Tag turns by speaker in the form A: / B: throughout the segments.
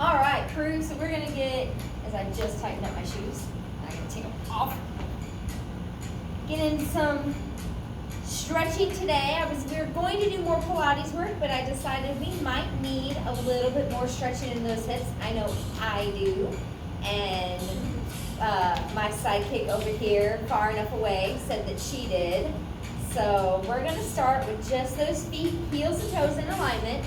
A: All right, crew, so we're gonna get, as I just tightened up my shoes, I'm gonna take them off. Get in some stretching today. We were going to do more Pilates work, but I decided we might need a little bit more stretching in those hips. I know I do. And my sidekick over here, far enough away, said that she did. So we're gonna start with just those feet, heels and toes in alignment.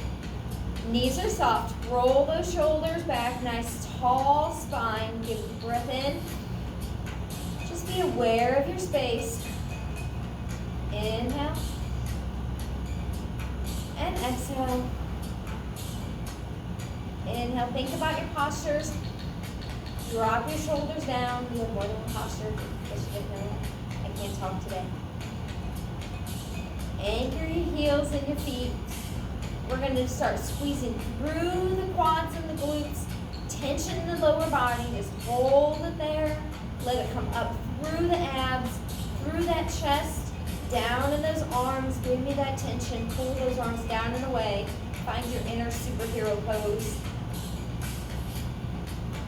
A: Knees are soft. Roll those shoulders back. Nice tall spine. Give a breath in. Just be aware of your space. Inhale. And exhale. Inhale. Think about your postures. Drop your shoulders down. You have more than one posture. Guess you didn't know that. I can't talk today. Anchor your heels in your feet. We're going to start squeezing through the quads and the glutes. Tension in the lower body. Just hold it there. Let it come up through the abs, through that chest, down in those arms. Give me that tension. Pull those arms down and away. Find your inner superhero pose.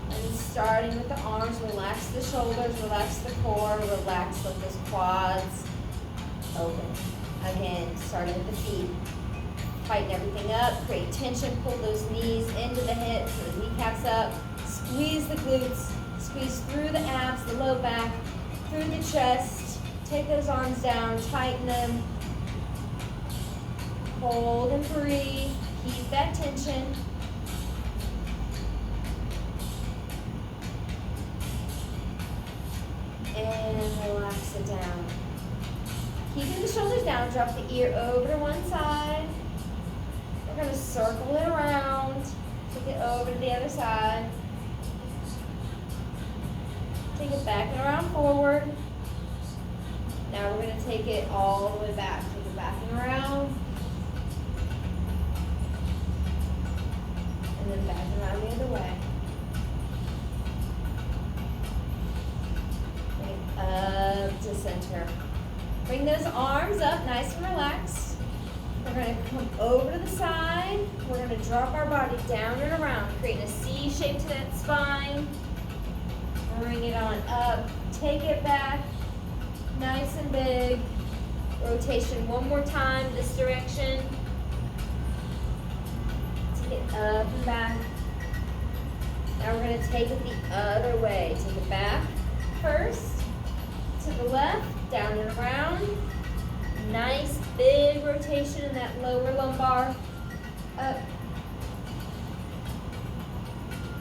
A: And starting with the arms, relax the shoulders, relax the core, relax those quads. Open. Again, starting with the feet. Tighten everything up, create tension, pull those knees into the hips, the kneecaps up, squeeze the glutes, squeeze through the abs, the low back, through the chest, take those arms down, tighten them, hold and breathe, keep that tension. And relax it down. Keeping the shoulders down, drop the ear over to one side. We're going to circle it around, take it over to the other side. Take it back and around forward. Now we're going to take it all the way back. Take it back and around. And then back and around the other way. Bring it up to center. Bring those arms up nice and relaxed. We're going to come over to the side. We're going to drop our body down and around, creating a C shape to that spine. Bring it on up. Take it back. Nice and big. Rotation one more time this direction. Take it up and back. Now we're going to take it the other way. Take it back first. To the left. Down and around. Nice big rotation in that lower lumbar. Up.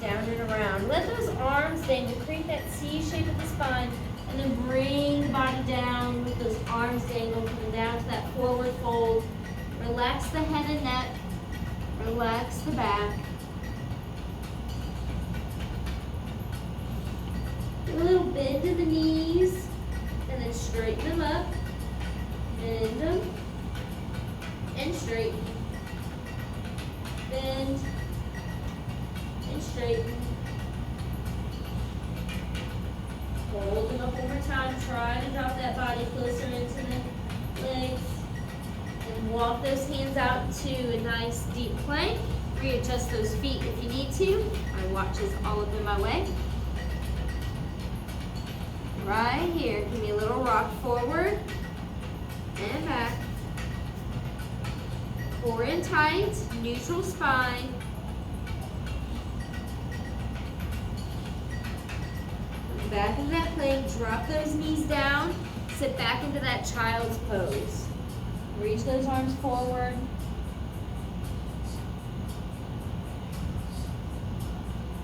A: Down and around. Let those arms dangle. Create that C shape of the spine. And then bring the body down with those arms dangle. Coming down to that forward fold. Relax the head and neck. Relax the back. A little bend in the knees. And then straighten them up. Bend them, and straighten, bend, and straighten. Hold them up one more time. Try to drop that body closer into the legs. And walk those hands out to a nice deep plank. Readjust those feet if you need to. My watch is all up in my way. Right here, give me a little rock forward. And back. Core in tight, neutral spine. Back into that plank, drop those knees down, sit back into that child's pose. Reach those arms forward.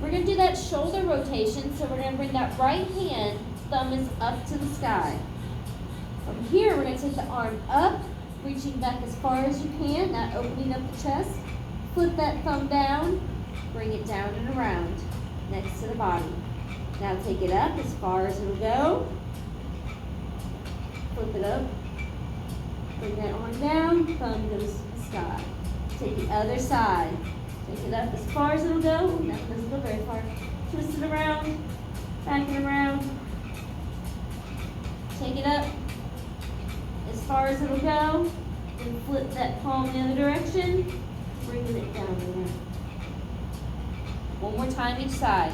A: We're going to do that shoulder rotation, so we're going to bring that right hand, thumb is up to the sky. From here, we're going to take the arm up, reaching back as far as you can, not opening up the chest. Flip that thumb down, bring it down and around, next to the body. Now take it up as far as it'll go. Flip it up. Bring that arm down, thumb goes to the sky. Take the other side. Take it up as far as it'll go. That doesn't go very far. Twist it around, back and around. Take it up as far as it'll go, and flip that palm the other direction, bringing it down and around. One more time each side.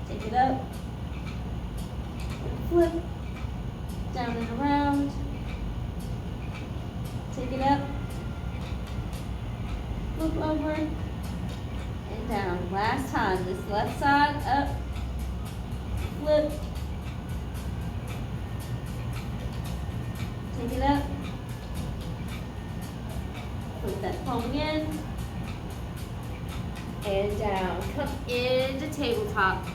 A: Take it up. Flip. Down and around. Take it up. Flip over. And down. Last time. This left side. Up. Flip. Take it up. Put that palm in. And down. Come into tabletop.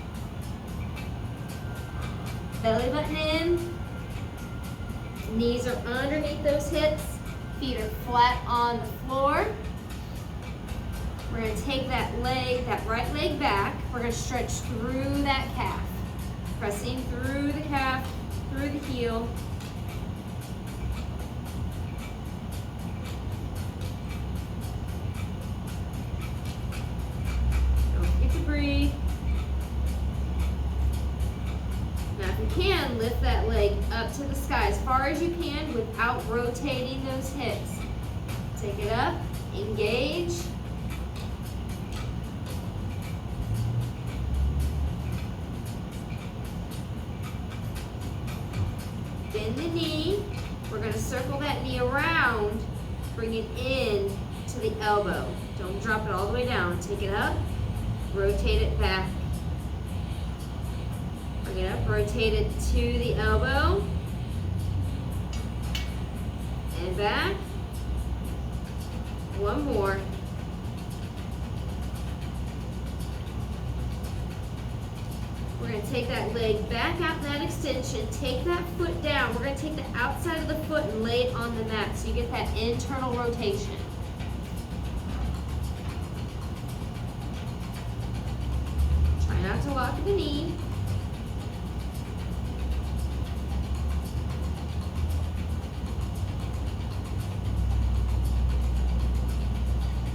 A: Belly button in. Knees are underneath those hips. Feet are flat on the floor. We're going to take that leg, that right leg back. We're going to stretch through that calf. Pressing through the calf, through the heel. Don't forget to breathe. Now if you can, lift that leg up to the sky as far as you can without rotating those hips. Take it up, engage. Bend the knee. We're going to circle that knee around, bring it in to the elbow. Don't drop it all the way down. Take it up, rotate it back. Bring it up, rotate it to the elbow. And back. One more. We're going to take that leg back out in that extension, take that foot down. We're going to take the outside of the foot and lay it on the mat so you get that internal rotation. Try not to lock the knee.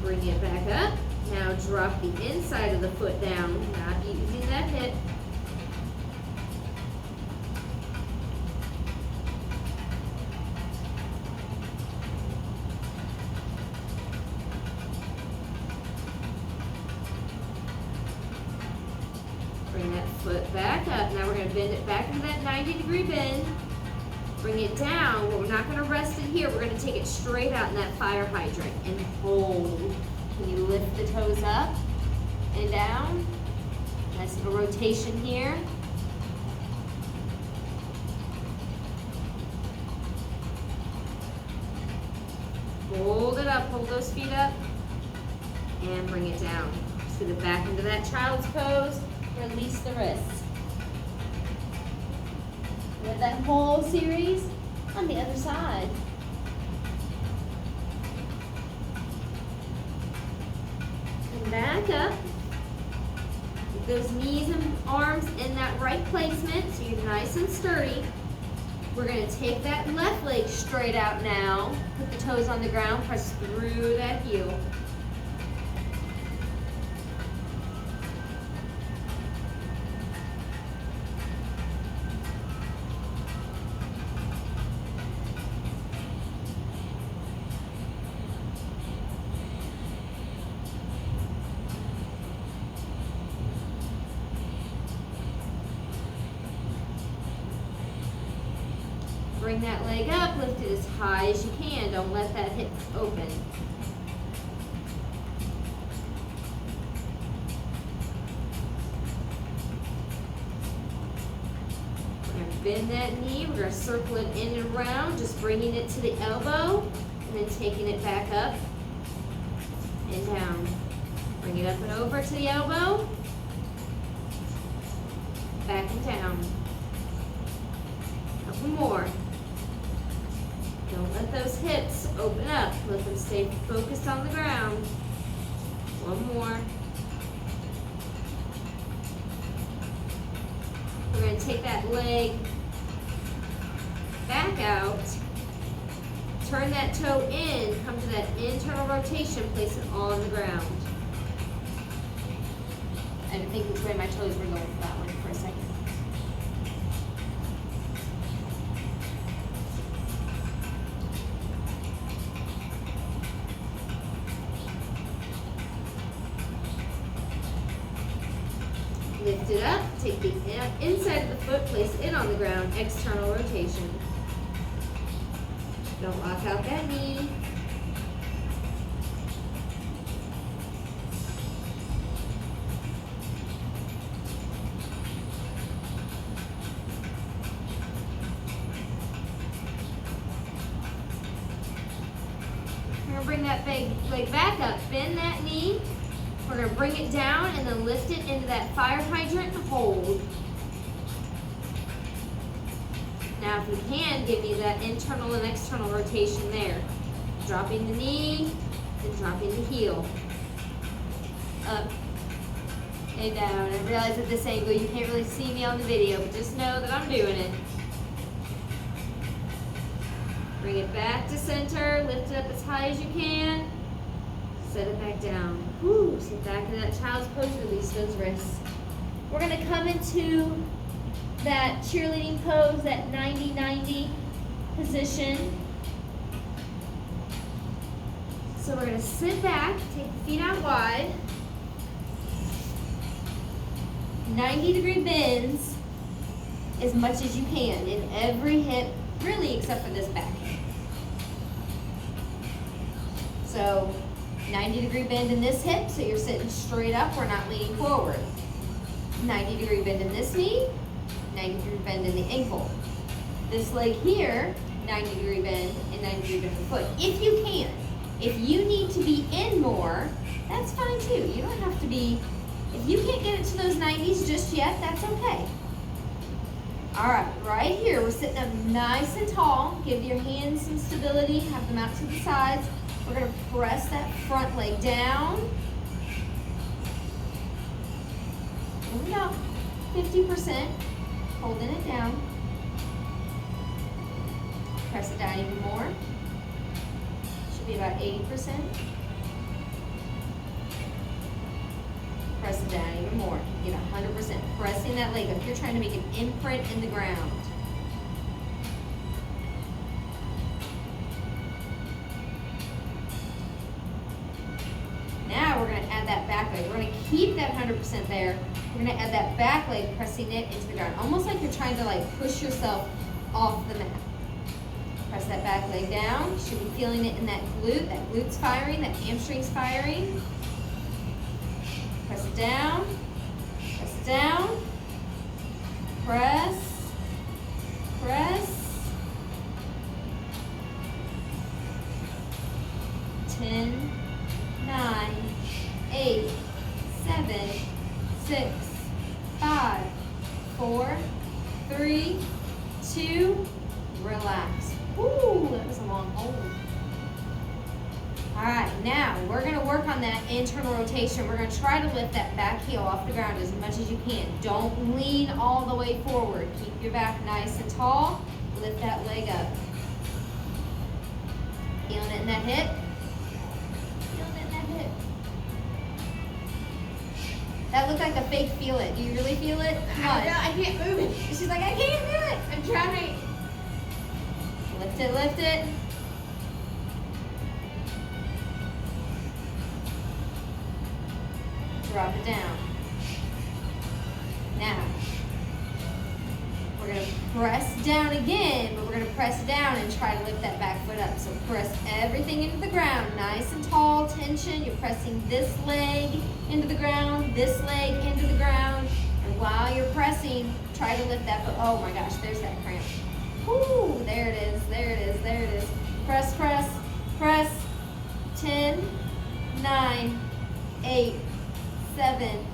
A: Bring it back up. Now drop the inside of the foot down, not using that hip. Bring that foot back up. Now we're going to bend it back into that 90-degree bend. Bring it down, but we're not going to rest it here. We're going to take it straight out in that fire hydrant and hold. Can you lift the toes up and down? Nice little rotation here. Hold it up, hold those feet up, and bring it down. Sit it back into that child's pose. Release the wrists. With that whole series on the other side. And back up. Get those knees and arms in that right placement so you're nice and sturdy. We're going to take that left leg straight out now. Put the toes on the ground, press through that heel. Bring that leg up, lift it as high as you can. Don't let that hip open. We're going to bend that knee. We're going to circle it in and around, just bringing it to the elbow and then taking it back up and down. Bring it up and over to the elbow, back and down. Couple more. Don't let those hips open up. Let them stay focused on the ground. One more. We're going to take that leg back out. Turn that toe in. Come to that internal rotation. Place it on the ground. I didn't think which way my toes were going for that one for a second. lift it up, take the inside of the foot, place it on the ground, external rotation. Don't lock out that knee. We're gonna bring that leg back up, bend that knee. We're gonna bring it down and then lift it into that fire hydrant and hold. Now if you can, give me that internal and external rotation there. Dropping the knee, then dropping the heel. Up and down. I realize at this angle you can't really see me on the video, but just know that I'm doing it. Bring it back to center, lift it up as high as you can. Set it back down. Woo, sit back into that child's pose, release those wrists. We're gonna come into that cheerleading pose, that 90-90 position. So we're gonna sit back, take the feet out wide. 90-degree bends as much as you can in every hip, really except for this back hip. So 90-degree bend in this hip, so you're sitting straight up, we're not leaning forward. 90-degree bend in this knee, 90-degree bend in the ankle. This leg here, 90-degree bend and 90-degree bend in the foot. If you can. If you need to be in more, that's fine too. You don't have to be, if you can't get it to those 90s just yet, that's okay. All right here, we're sitting up nice and tall. Give your hands some stability, have them out to the sides. We're gonna press that front leg down. Only about 50%, holding it down. Press it down even more. Should be about 80%. Press it down even more. Get 100%. Pressing that leg up. You're trying to make an imprint in the ground. Now we're going to add that back leg. We're going to keep that 100% there. We're going to add that back leg, pressing it into the ground. Almost like you're trying to push yourself off the mat. Press that back leg down. You should be feeling it in that glute. That glute's firing, that hamstring's firing. Press it down. Press it down. Press. Press. 10, 9, 8, 7, 6, 5, 4, 3, 2, relax. Ooh, that was a long hold. All right, now we're gonna work on that internal rotation. We're gonna try to lift that back heel off the ground as much as you can. Don't lean all the way forward. Keep your back nice and tall. Lift that leg up. Feeling it in that hip. Feeling it in that hip. That looked like a fake feel it. Do you really feel it? Come on.
B: I can't move it.
A: She's like, I can't do it.
B: I'm trying.
A: Lift it, lift it. Drop it down. Now, we're going to press down again, but we're going to press down and try to lift that back foot up. So press everything into the ground, nice and tall, tension. You're pressing this leg into the ground, this leg into the ground. And while you're pressing, try to lift that foot. Oh my gosh, there's that cramp. Woo, there it is, there it is, there it is. Press, press, press. 10, 9, 8, 7,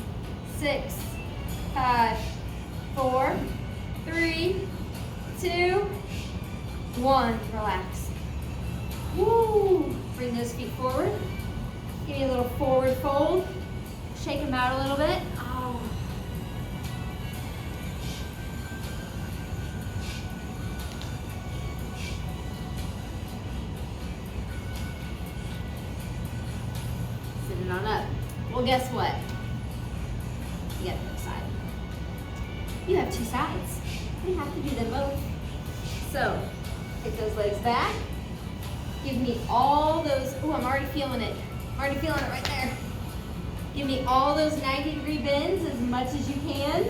A: 6, 5, 4, 3, 2, 1. Relax. Woo! Bring those feet forward. Give me a little forward fold. Shake them out a little bit. Oh. Sit it on up. Well, guess what? You got the other side. You have two sides. You have to do them both. So, take those legs back. Give me all those. Oh, I'm already feeling it. I'm already feeling it right there. Give me all those 90-degree bends as much as you can.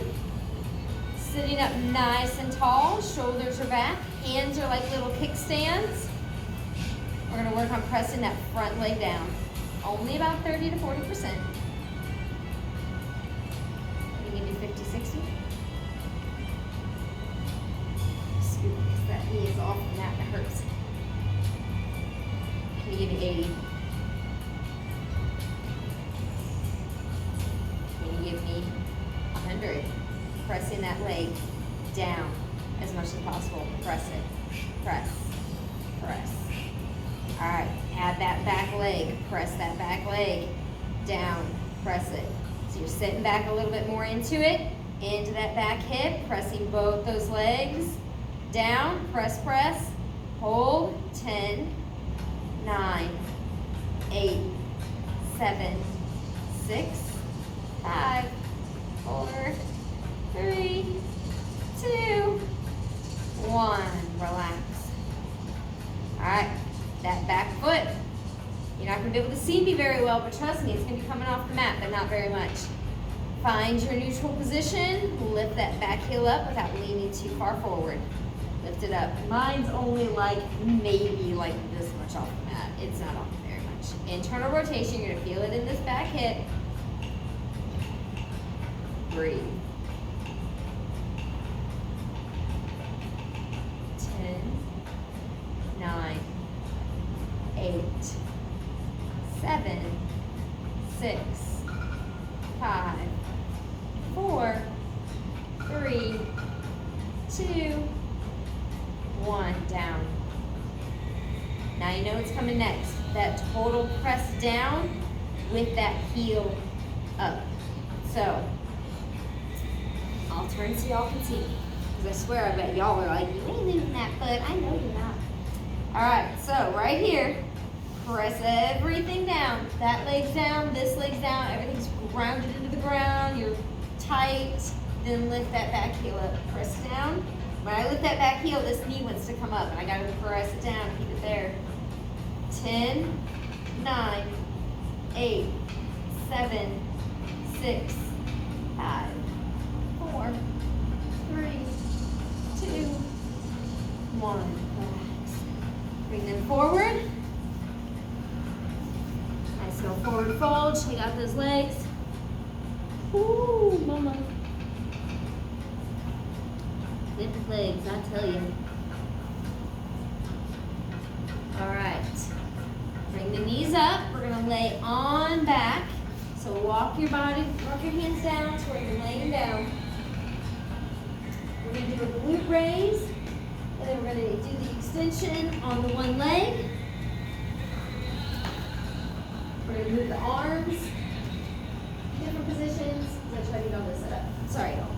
A: Sitting up nice and tall, shoulders are back, hands are like little kickstands. We're gonna work on pressing that front leg down. Only about 30 to 40%. Can you give me 50, 60? Scoot, because that knee is off and that hurts. Can you give me 80? Can you give me 100? Pressing that leg down as much as possible. Press it. Press. Press. All right. Add that back leg. Press that back leg down. Press it. So you're sitting back a little bit more into it. Into that back hip. Pressing both those legs down. Press, press. Hold. 10, 9, 8, 7, 6, 5, 4, 3, 2, 1. Relax. All right, that back foot. You're not going to be able to see me very well, but trust me, it's going to be coming off the mat, but not very much. Find your neutral position. Lift that back heel up without leaning too far forward. Lift it up. Mine's only like maybe like this much off the mat. It's not off very much. Internal rotation, you're going to feel it in this back hip. Breathe. 10, 9, 8, 7, 6, 5, 4, 3, 2, 1. Down. Now you know what's coming next. That total press down with that heel up. So, I'll turn so y'all can see. Because I swear I bet y'all are like, you ain't losing that foot. I know you're not. Alright, so right here, press everything down. That leg's down, this leg's down, everything's grounded into the ground. You're tight. Then lift that back heel up. Press down. When I lift that back heel, this knee wants to come up, and I gotta press it down, keep it there. 10, 9, 8, 7, 6, 5, 4, 3, 2, 1. Relax. Bring them forward. Nice go forward fold. Shake out those legs. Ooh, mama. Lift legs, I tell you. All right. Bring the knees up. We're gonna lay on back. So walk your body, walk your hands down to where you're laying down. We're gonna do a glute raise, and then we're gonna do the extension on the one leg. We're gonna move the arms, different positions. I'm gonna try to get all this set up. Sorry, y'all.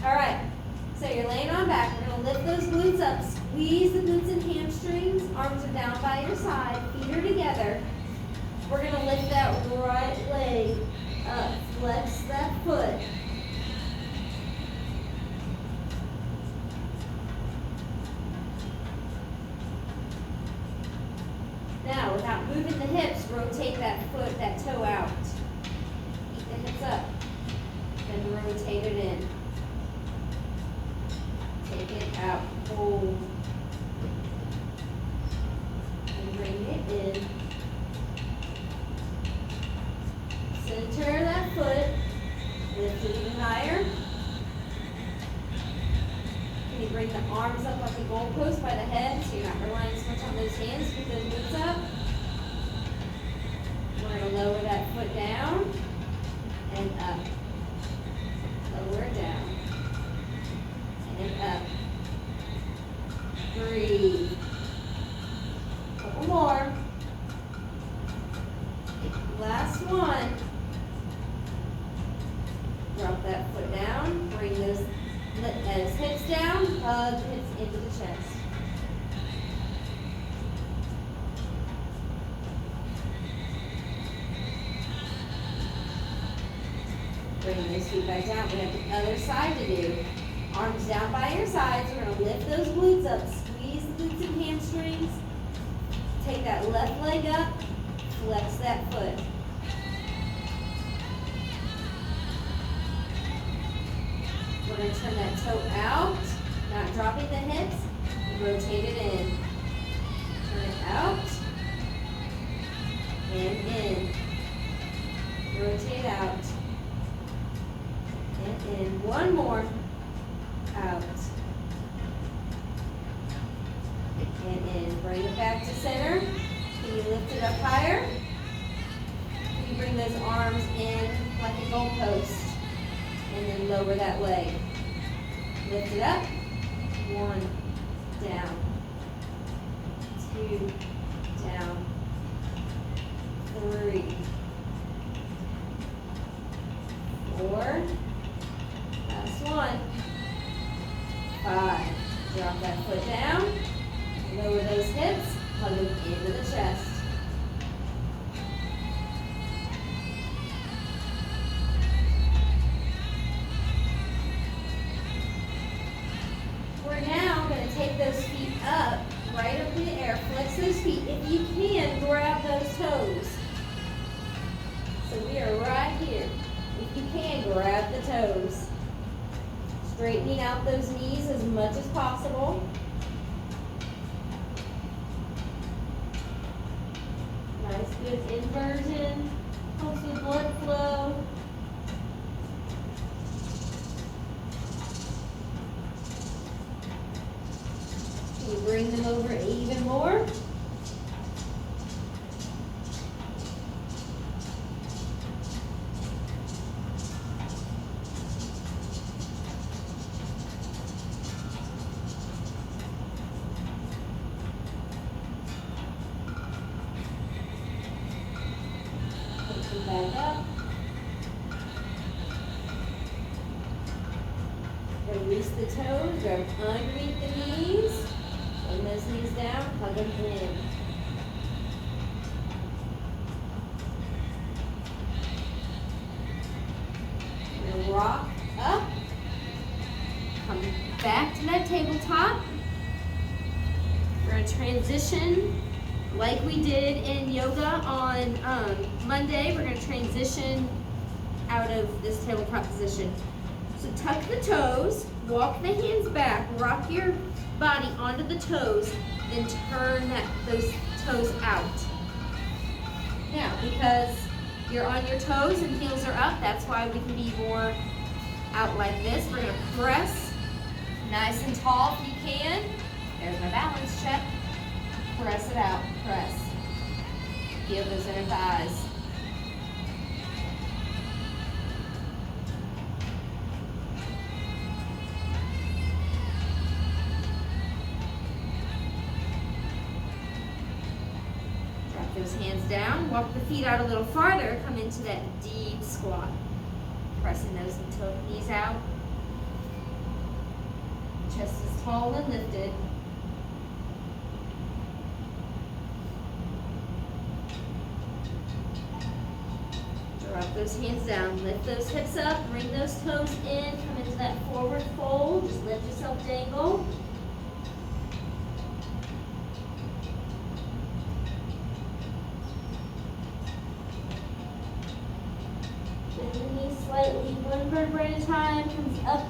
A: All right. So you're laying on back. We're gonna lift those glutes up. Squeeze the glutes and hamstrings. Arms are down by your side. Feet are together. We're gonna lift that right leg up. Flex that foot. Now, without moving the hips, rotate that foot, that toe out. Keep the hips up. Then rotate it in. Take it out. Hold. And bring it in. Center that foot. Lift it even higher. Can you bring the arms up like a goalpost by the head so you're not relying so much on those hands? Keep those glutes up. We're going to lower that foot down and up. Lower it down. And up. Breathe. Couple more. Last one. Drop that foot down. Bring those hips down. Hug the hips into the chest. Bring those feet back down. We have the other side to do. Arms down by your sides. We're going to lift those glutes up. Squeeze the glutes and hamstrings. Take that left leg up. Flex that foot. We're going to turn that toe out, not dropping the hips. Rotate it in. Turn it out. And in. Rotate out. And in. One more. Out. And in. Bring it back to center. Can you lift it up higher? Can you bring those arms in like a goalpost? And then lower that leg. Lift it up. 1, down. 2, down. 3, 4. Last one. 5. Drop that foot down. Lower those hips. Hug them into the chest. We're now going to take those feet up, right up in the air. Flex those feet. If you can, grab those toes. So we are right here. If you can, grab the toes. Straightening out those knees as much as possible. Nice, good inversion. Helps with blood flow. Can you bring them over even more? Back up. Release the toes, grab underneath the knees. Bring those knees down, hug them in. We're going to rock up. Come back to that tabletop. We're going to transition like we did in yoga on Monday. We're going to transition out of this tabletop position. So tuck the toes, walk the hands back, rock your body onto the toes, then turn those toes out. Now, because you're on your toes and heels are up, that's why we can be more out like this. We're going to press nice and tall if you can. There's my balance check. Press it out, press. Feel those inner thighs. Drop those hands down, walk the feet out a little farther, come into that deep squat. Pressing those knees out. Chest is tall and lifted. Drop those hands down, lift those hips up, bring those toes in, come into that forward fold, just let yourself dangle. Bend the knees slightly, one vertebra at a time, comes up,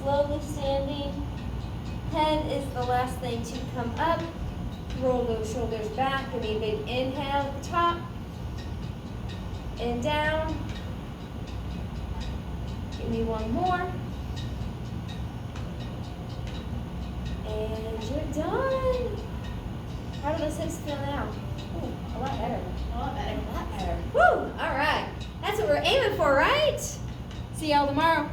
A: slowly standing. Head is the last thing to come up. Roll those shoulders back, give me a big inhale at the top. And down. Give me one more. And you're done. How do those hips feel now? Ooh, a lot better.
B: A lot better.
A: A lot better. Woo! All right. That's what we're aiming for, right? See y'all tomorrow.